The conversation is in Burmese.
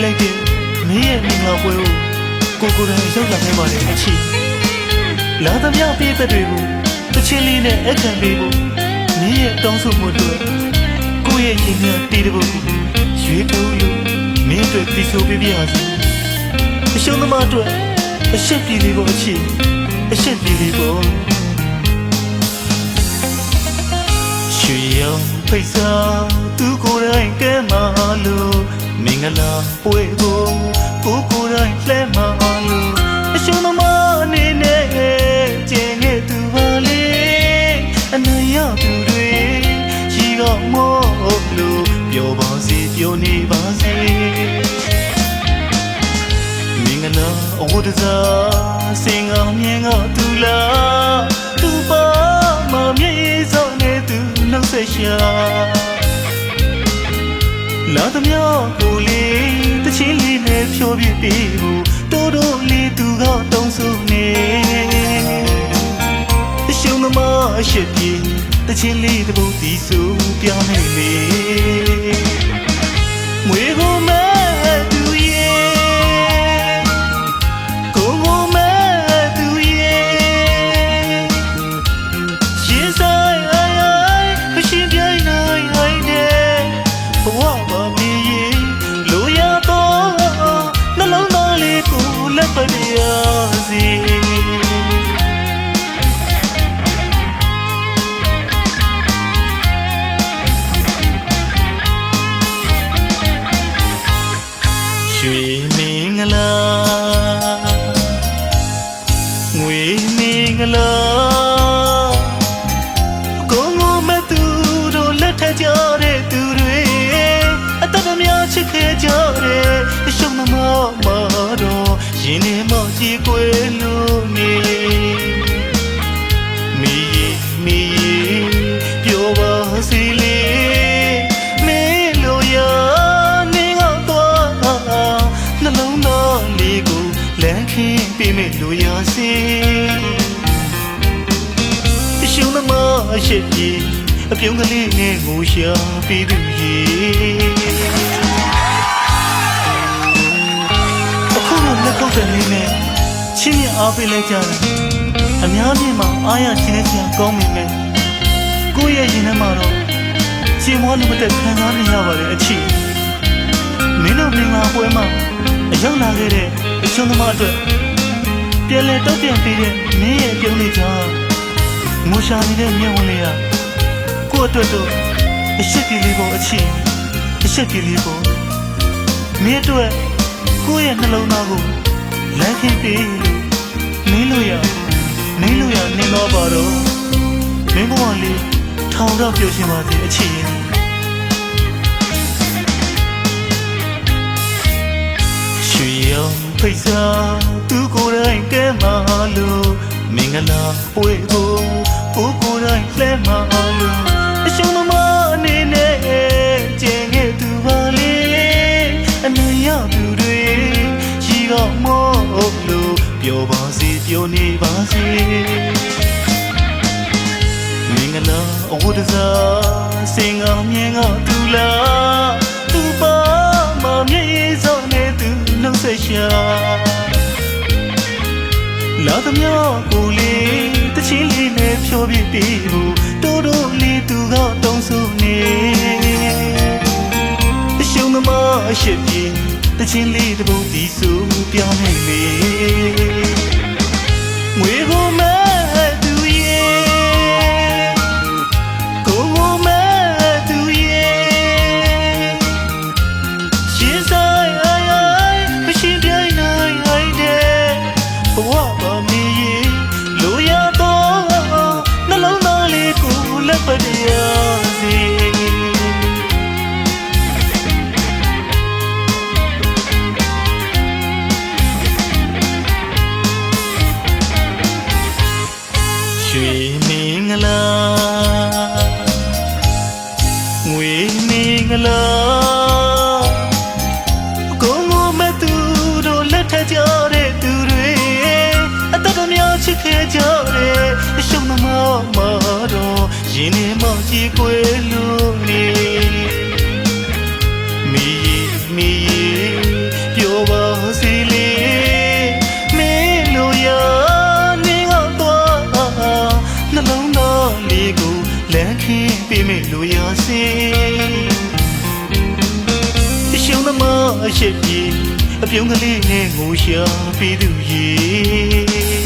လိုက်တဲ့မင်းရဲ့မင်္ဂလာပွဲကိုကိုယ်တိုင်ရောက်လာခဲ့ပါလေအချီလာသမျှပြည်သက်တွေကိုတချင်းလေးနဲ့အခမ်းပေးဖို့မင်းရဲ့တောင်းဆိုမှုအတွက်ကိုယ့်ရဲ့ရင်ထဲတီးတဲ့ဘုတ်ရွေးထုတ်လို့မင်းအတွက်တီးဆိုပေးပြရစီအရှုံးသမားအတွက်အရှက်ပြေလေးပေါ့အချီအရှက်ပြေလေးပေါ့ရွှေရောင်ဖိတ်စာသူကိုယ်တိုင်ကဲမှာလို့မင်္ဂလာပွဲကိုကိုယ်တိုင်လှဲမှာလို့အရှုံးသမားအနေနဲ့ကျင်ခဲ့သူပါလေအနိုင်ရသူတွေရှိတော့မို့လို့ပြောပါစေပြောနေပါစေမင်္ဂလာအဝတ်တစားစင်အောင်မြင်ကသူလားသူပါမမြေစောနေသူနှုတ်ဆက်ရှာလာသမျှကိုလေးတချင်းလေးနဲ့ဖြောပြပေးဖို့တိုးတိုးလေးသူကတောင်းဆိုနေအရှုံးသမားအရှက်ပြေတချင်းလေးတစ်ပုဒ်တီးဆိုပြနေလေမွေကိုမဲ့သူရဲ့ကိုကိုမဲ့သူရဲ့ရှင်းဆိုင်အိုင်အိုင်ခရှင်ပြိုင်နိုင်ဟိုင်းနဲ့ဘဝပါမီလိုရတော့နှလုံးသားလေးကိုလက်ပတ်ရစီရွှေမင်္ဂလာငွေမင်္ဂလာကိုငိုမဲ့သူတို့လက်ထက်ကြတဲ့သူတွေအတ္တမများချစ်ခဲ့ကြတဲ့အရှုံးသမားမှာတော့ရင်ထဲမှာကြည်ကွယ်လို့နေမီပြောပါစေလေမင်းလိုရနေတော့နှလုံးသားလေးကိုလမ်းခင်းပေးမယ်လို့ရစေအရှုံးသမားအရှက်ကြီးအပြုံးကလေးနဲ့ငိုရှာပြီးသူကြီးအခုတော့လက်ကုပ်တဲ့လေးနဲ့ချင်းမြအားပေးလိုက်ကြတယ်အများကြီးမှအားရချင်းနေစရာကောင်းမိမယ်ကိုယ့်ရဲ့ရင်ထဲမှာတော့ရှင်မောလူမတက်ခံစားနေရပါတယ်အချီမင်းတို့မင်္ဂလာပွဲမှာအရောက်လာခဲ့တဲ့အရှုံးသမားအတွက်ပြန်လဲတောက်ပြန်ပေးတဲ့မင်းရဲ့အပြုံးလေးကြောင့်ငိုရှာနေတဲ့မျက်ဝန်းလေးကကိုယ့်အတွက်တော့အရှက်ကြီးလေးပေါ့အချီအရှက်ကြီးလေးပေါ့မင်းအတွက်ကိုယ့်ရဲ့နှလုံးသားကိုလမ်းခင်းပေးလို့နေလို့ရနေတော့ပါတော့မင်းဘဝလေးထောင်တော့ပြောရှင်ပါစေအချီရွှေရောင်ဖိတ်စာသူကိုယ်တိုင်ကဲမှာလို့မင်္ဂလာပွဲကိုကိုယ်တိုင်လှဲမှာလို့အရှုံးသမားအနေနဲ့ကျင်ခဲ့သူပါလေအနိုင်ရသူတွေရှိတော့မို့လို့ပြောပါစေပြောနေပါစေမင်္ဂလာအဝတ်တစားစင်အောင်မြင်ကသူလားသူပါမမြေစောနေသူနှုတ်ဆက်ရှာလာသမျှကိုလေးတချင်းလေးနဲ့ဖြောပြပေးဖို့တိုးတိုးလေးသူကတောင်းဆိုနေအရှုံးသမားအရှက်ပြေတချင်းလေးတစ်ပုဒ်တီးဆိုပြနေလေငွေကိုမဲ့သူရဲ့ကိုကိုမဲ့သူရဲ့ရှင်းဆိုင်အိုင်အိုင်ခရှင်ပြိုင်နိုင်ဟိုင်းတဲ့ဘဝပါမီလိုရတော့နှလုံးသားလေးကိုလက်ပတ်ရစီရွှေမင်္ဂလာငွေမင်္ဂလာကိုငိုမဲ့သူတို့လက်ထက်ကြတဲ့သူတွေအတ္တများချစ်ခဲ့ကြတဲ့အရှုံးသမားမှာတော့ရင်ထဲမှာကြည်ကွယ်လို့နေမီ အရှိပြေအပြုံးကလေးနဲ့ငိုရှာပြီးသူရေ